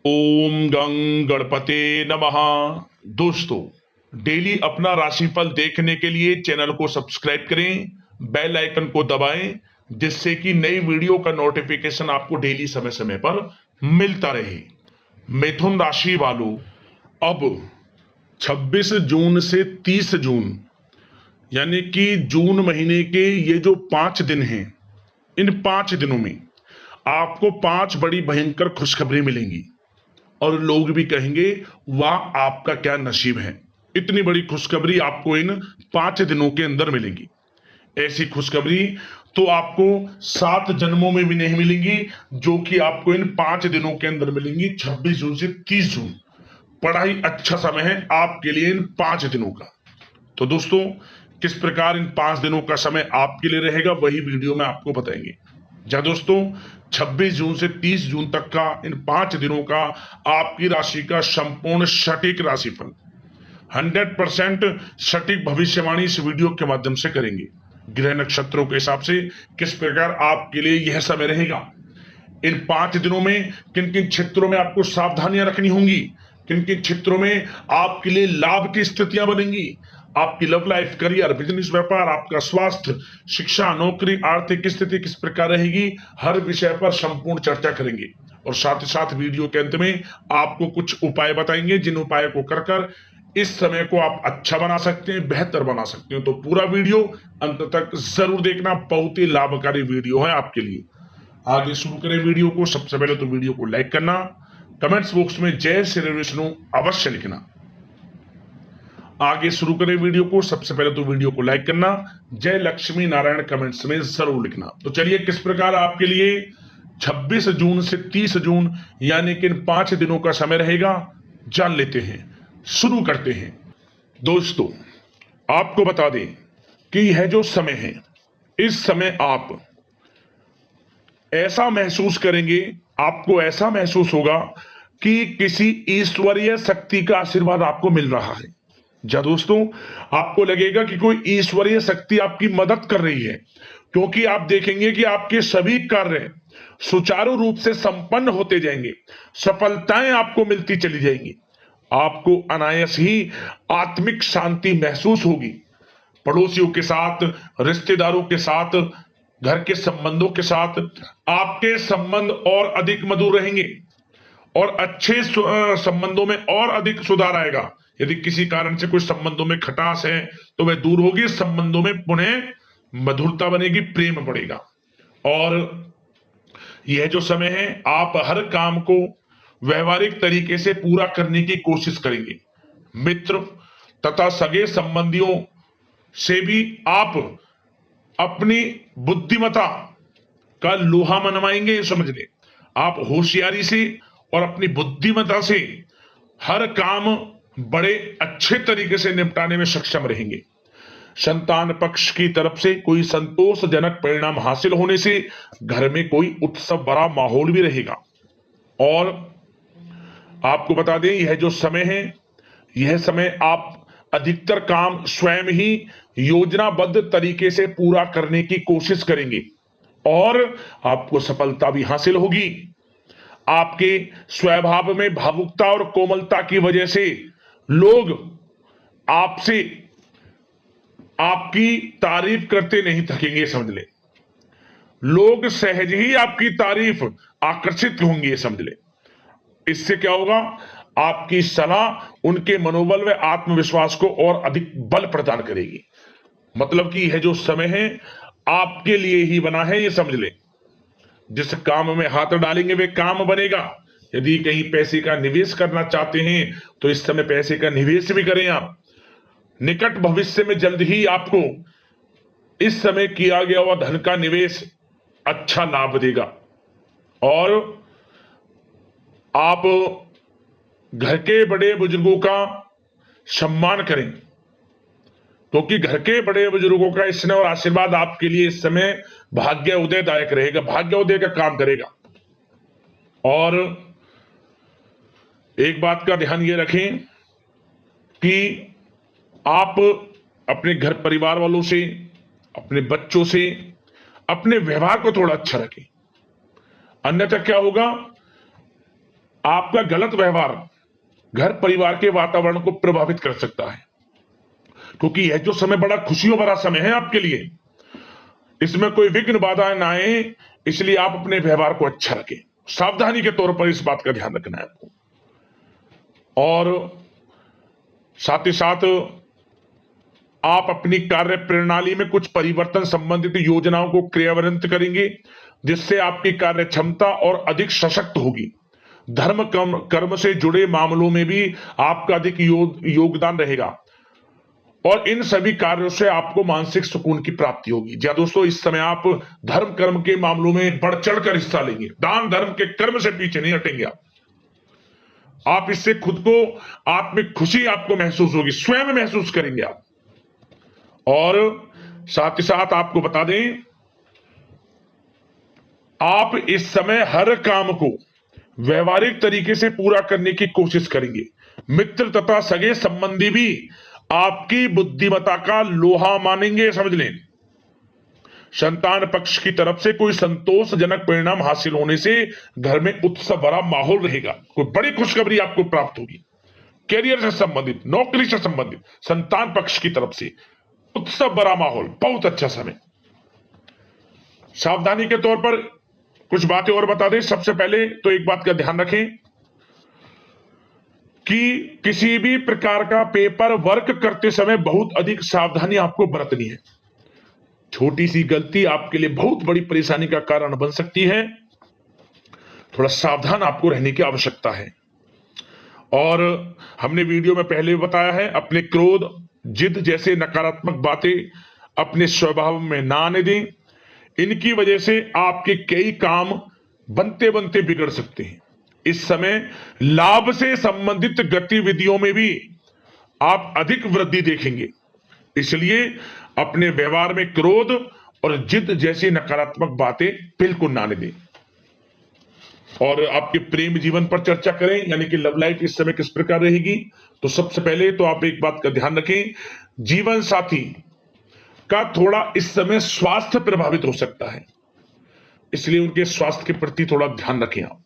ओम गं गणपते नमः। दोस्तों, डेली अपना राशिफल देखने के लिए चैनल को सब्सक्राइब करें, बेल आइकन को दबाएं, जिससे कि नई वीडियो का नोटिफिकेशन आपको डेली समय समय पर मिलता रहे। मिथुन राशि वालों, अब 26 जून से 30 जून यानी कि जून महीने के ये जो 5 दिन हैं, इन 5 दिनों में आपको 5 बड़ी भयंकर खुशखबरी मिलेंगी और लोग भी कहेंगे वाह आपका क्या नसीब है। इतनी बड़ी खुशखबरी आपको इन 5 दिनों के अंदर मिलेगी। ऐसी खुशखबरी तो आपको 7 जन्मों में भी नहीं मिलेंगी, जो कि आपको इन 5 दिनों के अंदर मिलेंगी। 26 जून से 30 जून बड़ा ही अच्छा समय है आपके लिए इन 5 दिनों का। तो दोस्तों, किस प्रकार इन 5 दिनों का समय आपके लिए रहेगा वही वीडियो में आपको बताएंगे। जहां दोस्तों 26 जून से 30 जून तक का इन 5 दिनों का आपकी राशि का संपूर्ण सटीक राशिफल 100% सटीक भविष्यवाणी इस वीडियो के माध्यम से करेंगे। ग्रह नक्षत्रों के हिसाब से किस प्रकार आपके लिए यह समय रहेगा, इन 5 दिनों में किन किन क्षेत्रों में आपको सावधानियां रखनी होंगी, किन किन क्षेत्रों में आपके लिए लाभ की स्थितियां बनेंगी, आपकी लव लाइफ, करियर, बिजनेस, व्यापार, आपका स्वास्थ्य, शिक्षा, नौकरी, आर्थिक स्थिति किस प्रकार रहेगी, हर विषय पर संपूर्ण चर्चा करेंगे। और साथ ही साथ वीडियो के अंत में आपको कुछ उपाय बताएंगे, जिन उपायों को कर इस समय को आप अच्छा बना सकते हैं, बेहतर बना सकते हैं। तो पूरा वीडियो अंत तक जरूर देखना, बहुत ही लाभकारी वीडियो है आपके लिए। आगे शुरू करें वीडियो को। सबसे पहले तो वीडियो को लाइक करना, कमेंट्स बॉक्स में जय श्री विष्णु अवश्य लिखना। आगे शुरू करें वीडियो को। सबसे पहले तो वीडियो को लाइक करना, जय लक्ष्मी नारायण कमेंट्स में जरूर लिखना। तो चलिए, किस प्रकार आपके लिए 26 जून से 30 जून यानी कि इन 5 दिनों का समय रहेगा, जान लेते हैं। शुरू करते हैं। दोस्तों, आपको बता दें कि यह जो समय है, इस समय आप ऐसा महसूस करेंगे, आपको ऐसा महसूस होगा कि किसी ईश्वरीय शक्ति का आशीर्वाद आपको मिल रहा है। जा दोस्तों, आपको लगेगा कि कोई ईश्वरीय शक्ति आपकी मदद कर रही है, क्योंकि आप देखेंगे कि आपके सभी कार्य सुचारू रूप से संपन्न होते जाएंगे, सफलताएं आपको मिलती चली जाएंगी, आपको अनायास ही आत्मिक शांति महसूस होगी। पड़ोसियों के साथ, रिश्तेदारों के साथ, घर के संबंधों के साथ आपके संबंध और अधिक मधुर रहेंगे और अच्छे संबंधों में और अधिक सुधार आएगा। यदि किसी कारण से कुछ संबंधों में खटास है तो वह दूर होगी, संबंधों में पुनः मधुरता बनेगी, प्रेम बढ़ेगा। और यह जो समय है, आप हर काम को व्यवहारिक तरीके से पूरा करने की कोशिश करेंगे। मित्र तथा सगे संबंधियों से भी आप अपनी बुद्धिमत्ता का लोहा मनवाएंगे। समझ ले, आप होशियारी से और अपनी बुद्धिमत्ता से हर काम बड़े अच्छे तरीके से निपटाने में सक्षम रहेंगे। संतान पक्ष की तरफ से कोई संतोषजनक परिणाम हासिल होने से घर में कोई उत्सव भरा माहौल भी रहेगा। और आपको बता दें, यह जो समय है, यह समय आप अधिकतर काम स्वयं ही योजनाबद्ध तरीके से पूरा करने की कोशिश करेंगे और आपको सफलता भी हासिल होगी। आपके स्वभाव में भावुकता और कोमलता की वजह से लोग आपसे आपकी तारीफ करते नहीं थकेंगे। समझ ले, लोग सहज ही आपकी तारीफ आकर्षित होंगे। समझ ले, इससे क्या होगा, आपकी सलाह उनके मनोबल व आत्मविश्वास को और अधिक बल प्रदान करेगी। मतलब कि यह जो समय है आपके लिए ही बना है, ये समझ ले। जिस काम में हाथ डालेंगे वे काम बनेगा। यदि कहीं पैसे का निवेश करना चाहते हैं तो इस समय पैसे का निवेश भी करें आप। निकट भविष्य में जल्द ही आपको इस समय किया गया हुआ धन का निवेश अच्छा लाभ देगा। और आप घर के बड़े बुजुर्गों का सम्मान करें, क्योंकि घर के बड़े बुजुर्गों का स्नेह और आशीर्वाद आपके लिए इस समय भाग्य उदयदायक रहेगा, भाग्य उदय का काम करेगा। और एक बात का ध्यान ये रखें कि आप अपने घर परिवार वालों से, अपने बच्चों से अपने व्यवहार को थोड़ा अच्छा रखें। अन्यथा क्या होगा, आपका गलत व्यवहार घर परिवार के वातावरण को प्रभावित कर सकता है, क्योंकि यह जो समय बड़ा खुशियों भरा समय है आपके लिए, इसमें कोई विघ्न बाधा ना आए, इसलिए आप अपने व्यवहार को अच्छा रखें। सावधानी के तौर पर इस बात का ध्यान रखना है आपको। और साथ ही साथ आप अपनी कार्य प्रणाली में कुछ परिवर्तन संबंधित योजनाओं को क्रियान्वित करेंगे, जिससे आपकी कार्य क्षमता और अधिक सशक्त होगी। धर्म कर्म से जुड़े मामलों में भी आपका अधिक योगदान रहेगा और इन सभी कार्यों से आपको मानसिक सुकून की प्राप्ति होगी। जी दोस्तों, इस समय आप धर्म कर्म के मामलों में बढ़ चढ़कर हिस्सा लेंगे। दान धर्म के कर्म से पीछे नहीं हटेंगे आप इससे खुद को आत्मिक खुशी आपको महसूस होगी, स्वयं महसूस करेंगे आप। और साथ ही साथ आपको बता दें, आप इस समय हर काम को व्यवहारिक तरीके से पूरा करने की कोशिश करेंगे। मित्र तथा सगे संबंधी भी आपकी बुद्धिमत्ता का लोहा मानेंगे, समझ लें। संतान पक्ष की तरफ से कोई संतोषजनक परिणाम हासिल होने से घर में उत्सव भरा माहौल रहेगा। कोई बड़ी खुशखबरी आपको प्राप्त होगी। कैरियर से संबंधित, नौकरी से संबंधित, संतान पक्ष की तरफ से उत्सव भरा माहौल, बहुत अच्छा समय। सावधानी के तौर पर कुछ बातें और बता दें। सबसे पहले तो एक बात का ध्यान रखें कि किसी भी प्रकार का पेपर वर्क करते समय बहुत अधिक सावधानी आपको बरतनी है। छोटी सी गलती आपके लिए बहुत बड़ी परेशानी का कारण बन सकती है। थोड़ा सावधान आपको रहने की आवश्यकता है। और हमने वीडियो में पहले भी बताया है, अपने क्रोध, जिद जैसे नकारात्मक बातें अपने स्वभाव में ना आने दें। इनकी वजह से आपके कई काम बनते बनते बिगड़ सकते हैं। इस समय लाभ से संबंधित गतिविधियों में भी आप अधिक वृद्धि देखेंगे, इसलिए अपने व्यवहार में क्रोध और जिद जैसी नकारात्मक बातें बिल्कुल ना आने दें। और आपके प्रेम जीवन पर चर्चा करें, यानी कि लव लाइफ इस समय किस प्रकार रहेगी। तो सबसे पहले तो आप एक बात का ध्यान रखें, जीवन साथी का थोड़ा इस समय स्वास्थ्य प्रभावित हो सकता है, इसलिए उनके स्वास्थ्य के प्रति थोड़ा ध्यान रखें आप।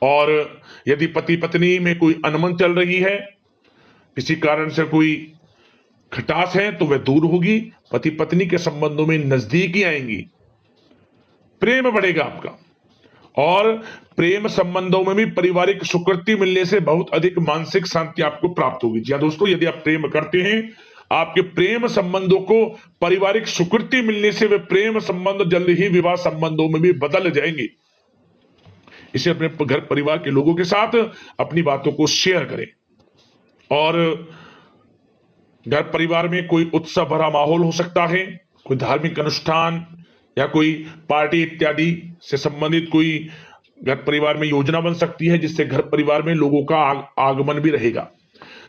और यदि पति पत्नी में कोई अनबन चल रही है, किसी कारण से कोई खटास है, तो वह दूर होगी। पति पत्नी के संबंधों में नजदीकी आएंगी, प्रेम बढ़ेगा आपका। और प्रेम संबंधों में भी पारिवारिक स्वीकृति मिलने से बहुत अधिक मानसिक शांति आपको प्राप्त होगी। जी दोस्तों, यदि आप प्रेम करते हैं, आपके प्रेम संबंधों को पारिवारिक स्वीकृति मिलने से वे प्रेम संबंध जल्द ही विवाह संबंधों में भी बदल जाएंगे। इसे अपने घर परिवार के लोगों के साथ अपनी बातों को शेयर करें। और घर परिवार में कोई उत्सव भरा माहौल हो सकता है, कोई धार्मिक अनुष्ठान या कोई पार्टी इत्यादि से संबंधित कोई घर परिवार में योजना बन सकती है, जिससे घर परिवार में लोगों का आगमन भी रहेगा।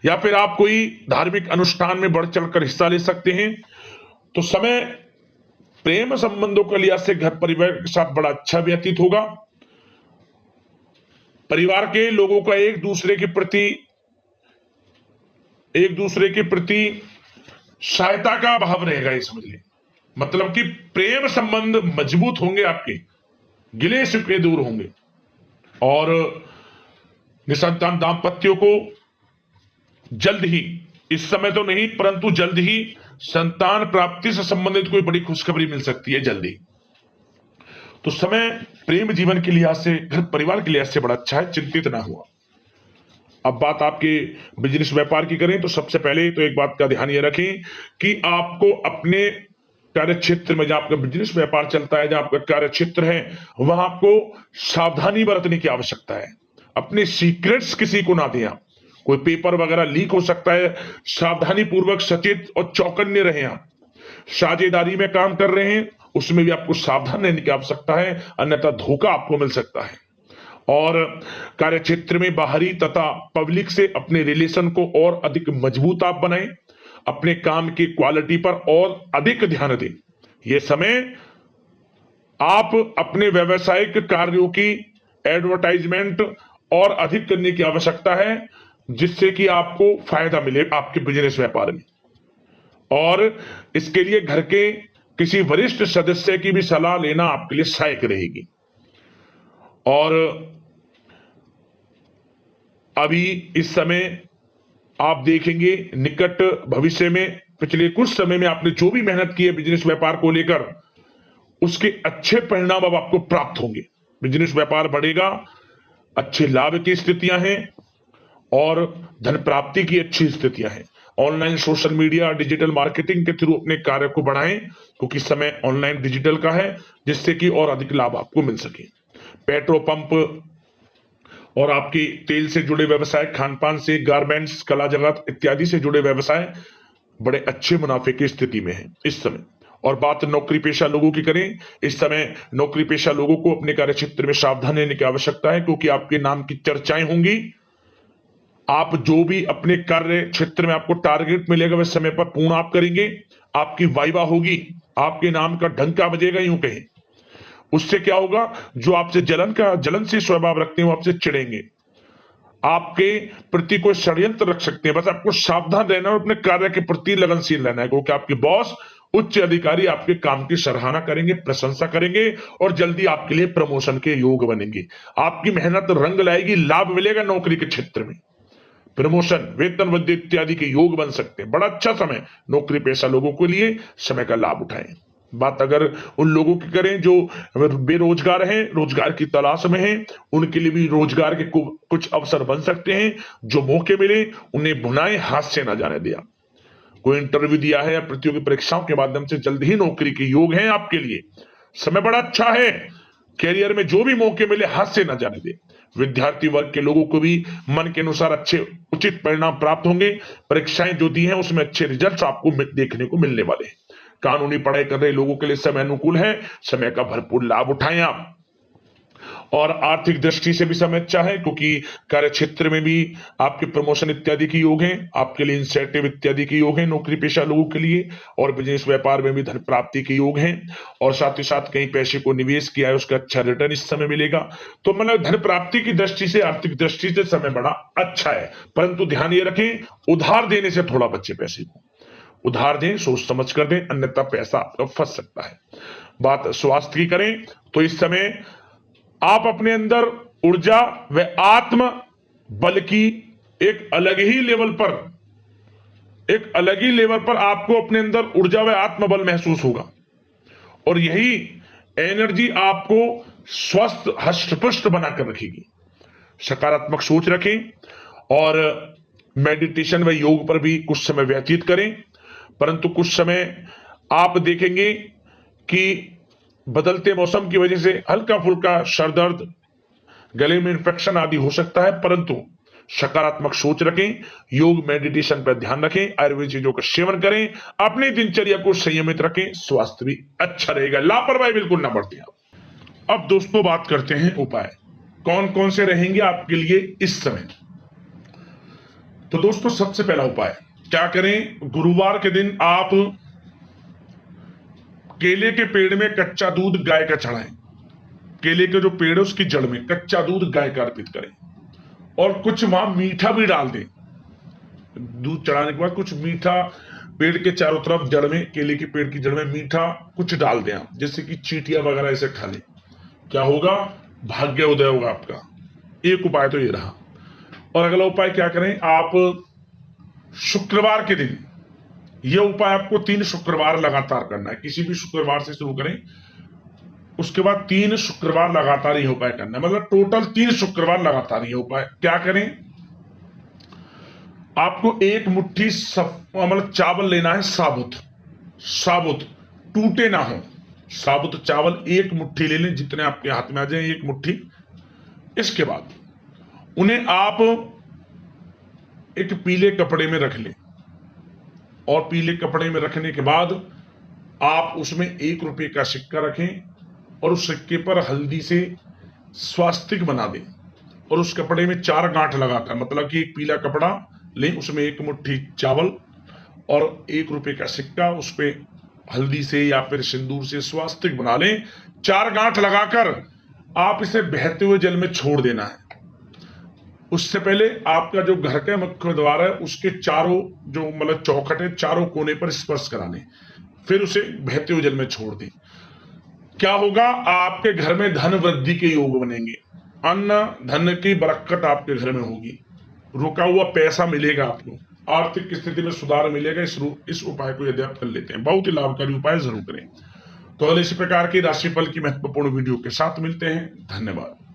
या फिर आप कोई धार्मिक अनुष्ठान में बढ़ चढ़कर हिस्सा ले सकते हैं। तो समय प्रेम संबंधों के लिहाज से घर परिवार के साथ बड़ा अच्छा व्यतीत होगा। परिवार के लोगों का एक दूसरे के प्रति सहायता का भाव रहेगा, ये समझ लें। मतलब कि प्रेम संबंध मजबूत होंगे, आपके गिले शिकवे दूर होंगे। और निसंतान दाम्पत्यों को जल्द ही, इस समय तो नहीं परंतु जल्द ही संतान प्राप्ति से संबंधित कोई बड़ी खुशखबरी मिल सकती है जल्दी। तो समय प्रेम जीवन के लिहाज से, घर परिवार के लिहाज से बड़ा अच्छा है, चिंतित ना हुआ। अब बात आपके बिजनेस व्यापार की करें, तो सबसे पहले तो एक बात का ध्यान यह रखें कि आपको अपने कार्य क्षेत्र में, जहां आपका बिजनेस व्यापार चलता है, जहां आपका कार्य क्षेत्र है, वहां आपको सावधानी बरतने की आवश्यकता है। अपने सीक्रेट्स किसी को ना दें आप। कोई पेपर वगैरह लीक हो सकता है, सावधानी पूर्वक सचेत और चौकन्ने रहें आप। साझेदारी में काम कर रहे हैं, उसमें भी आपको सावधान रहने की आवश्यकता है, अन्यथा धोखा आपको मिल सकता है। और कार्य क्षेत्र में बाहरी तथा पब्लिक से अपने रिलेशन को और अधिक मजबूत आप बनाएं। अपने काम की क्वालिटी पर और अधिक ध्यान दें। यह समय आप अपने व्यावसायिक कार्यों की एडवर्टाइजमेंट और अधिक करने की आवश्यकता है, जिससे कि आपको फायदा मिले आपके बिजनेस व्यापार में। और इसके लिए घर के किसी वरिष्ठ सदस्य की भी सलाह लेना आपके लिए सहायक रहेगी। और अभी इस समय आप देखेंगे निकट भविष्य में, पिछले कुछ समय में आपने जो भी मेहनत की है बिजनेस व्यापार को लेकर, उसके अच्छे परिणाम अब आपको प्राप्त होंगे। बिजनेस व्यापार बढ़ेगा, अच्छे लाभ की स्थितियां हैं और धन प्राप्ति की अच्छी स्थितियां हैं। Online social media digital marketing के थ्रू अपने कार्य को बढ़ाएं, क्योंकि समय ऑनलाइन डिजिटल का है, जिससे कि और अधिक लाभ आपको मिल सके। पेट्रोल पंप और आपकी तेल से जुड़े व्यवसाय, खान पान से, गारमेंट्स, कला जगत इत्यादि से जुड़े व्यवसाय बड़े अच्छे मुनाफे की स्थिति में है इस समय। और बात नौकरी पेशा लोगों की करें, इस समय नौकरी पेशा लोगों को अपने कार्य क्षेत्र में सावधान रहने की आवश्यकता है, क्योंकि आपके नाम की चर्चाएं होंगी। आप जो भी अपने कार्य क्षेत्र में आपको टारगेट मिलेगा वह समय पर पूर्ण आप करेंगे, आपकी वाइवा होगी, आपके नाम का डंका बजेगा, यूं कहें। उससे क्या होगा, जो आपसे जलन से स्वभाव रखते हैं वो आपसे चिढ़ेंगे, आपके प्रति कोई षड्यंत्र रख सकते हैं। बस आपको सावधान रहना और अपने कार्य के प्रति लगनशील रहना है, क्योंकि आपके बॉस उच्च अधिकारी आपके काम की सराहना करेंगे, प्रशंसा करेंगे और जल्दी आपके लिए प्रमोशन के योग बनेंगे। आपकी मेहनत रंग लाएगी, लाभ मिलेगा नौकरी के क्षेत्र में, प्रमोशन, वेतन वृद्धि इत्यादि के योग बन सकते हैं। बड़ा अच्छा समय नौकरी पेशा लोगों के लिए, समय का लाभ उठाएं। बात अगर उन लोगों की करें जो बेरोजगार हैं, रोजगार की तलाश में हैं, उनके लिए भी रोजगार के कुछ अवसर बन सकते हैं। जो मौके मिले उन्हें भुनाएं, हाथ से ना जाने दिया। कोई इंटरव्यू दिया है या प्रतियोगी परीक्षाओं के माध्यम से जल्द ही नौकरी के योग हैं आपके लिए, समय बड़ा अच्छा है। कैरियर में जो भी मौके मिले हाथ से ना जाने दे। विद्यार्थी वर्ग के लोगों को भी मन के अनुसार अच्छे उचित परिणाम प्राप्त होंगे। परीक्षाएं जो दी हैं उसमें अच्छे रिजल्ट्स आपको देखने को मिलने वाले हैं। कानूनी पढ़ाई कर रहे लोगों के लिए समय अनुकूल है, समय का भरपूर लाभ उठाएं आप। और आर्थिक दृष्टि से भी समय अच्छा है, क्योंकि कार्य क्षेत्र में भी आपके प्रमोशन इत्यादि के योग हैं, आपके लिए इंसेंटिव इत्यादि के योग हैं नौकरी पेशा लोगों के लिए। और बिजनेस व्यापार में भी धन प्राप्ति के योग हैं, और साथ ही साथ कहीं पैसे को निवेश किया है उसका अच्छा रिटर्न इस समय मिलेगा। तो मतलब धन प्राप्ति की दृष्टि से, आर्थिक दृष्टि से समय बड़ा अच्छा है। परंतु ध्यान ये रखें, उधार देने से थोड़ा बचे पैसे को। उधार दें, सोच समझ कर दें, अन्यथा पैसा आपका फंस सकता है। बात स्वास्थ्य की करें तो इस समय आप अपने अंदर ऊर्जा व आत्म बल की एक अलग ही लेवल पर आपको अपने अंदर ऊर्जा व आत्म बल महसूस होगा। और यही एनर्जी आपको स्वस्थ हष्ट-पुष्ट बनाकर रखेगी। सकारात्मक सोच रखें और मेडिटेशन व योग पर भी कुछ समय व्यतीत करें। परंतु कुछ समय आप देखेंगे कि बदलते मौसम की वजह से हल्का फुल्का सर दर्द, गले में इंफेक्शन आदि हो सकता है, परंतु सकारात्मक सोच रखें, योग मेडिटेशन पर ध्यान रखें, आयुर्वेद चीजों का सेवन करें, अपनी दिनचर्या को संयमित रखें, स्वास्थ्य भी अच्छा रहेगा। लापरवाही बिल्कुल ना बरतें आप। अब दोस्तों बात करते हैं उपाय, कौन कौन से रहेंगे आपके लिए इस समय। तो दोस्तों सबसे पहला उपाय क्या करें, गुरुवार के दिन आप केले के पेड़ में कच्चा दूध गाय का चढ़ाएं। केले के जो पेड़ है उसकी जड़ में कच्चा दूध गाय का अर्पित करें, और कुछ वहां मीठा भी डाल दें। दूध चढ़ाने के बाद कुछ मीठा पेड़ के चारों तरफ जड़ में, केले के पेड़ की जड़ में मीठा कुछ डाल दें आप, जैसे कि चींटियां वगैरह ऐसे खा ले। क्या होगा, भाग्य उदय होगा आपका। एक उपाय तो ये रहा। और अगला उपाय क्या करें, आप शुक्रवार के दिन यह उपाय आपको 3 शुक्रवार लगातार करना है। किसी भी शुक्रवार से शुरू करें, उसके बाद 3 शुक्रवार लगातार यह उपाय करना है, मतलब टोटल 3 शुक्रवार लगातार यह उपाय। क्या करें, आपको एक मुट्ठी मतलब चावल लेना है, साबुत, टूटे ना हो। साबुत चावल एक मुट्ठी ले लें, जितने आपके हाथ में आ जाए एक मुट्ठी। इसके बाद उन्हें आप एक पीले कपड़े में रख लें, और पीले कपड़े में रखने के बाद आप उसमें 1 रुपए का सिक्का रखें, और उस सिक्के पर हल्दी से स्वास्तिक बना दें, और उस कपड़े में 4 गांठ लगाकर, मतलब कि एक पीला कपड़ा लें, उसमें 1 मुट्ठी चावल और 1 रुपए का सिक्का, उस पर हल्दी से या फिर सिंदूर से स्वास्तिक बना लें। 4 गांठ लगाकर आप इसे बहते हुए जल में छोड़ देना है। उससे पहले आपका जो घर का मुख्य द्वार है उसके चारों जो मतलब चौखट है, चारों कोने पर स्पर्श करा लें, फिर उसे बहते हुए जल में छोड़ दें। क्या होगा, आपके घर में धन वृद्धि के योग बनेंगे, अन्न धन की बरकत आपके घर में होगी। रुका हुआ पैसा मिलेगा, आपको आर्थिक स्थिति में सुधार मिलेगा। इस उपाय को यदि आप कर लेते हैं, बहुत ही लाभकारी उपाय जरूर करें। तो इसी प्रकार की राशिफल की महत्वपूर्ण वीडियो के साथ मिलते हैं। धन्यवाद।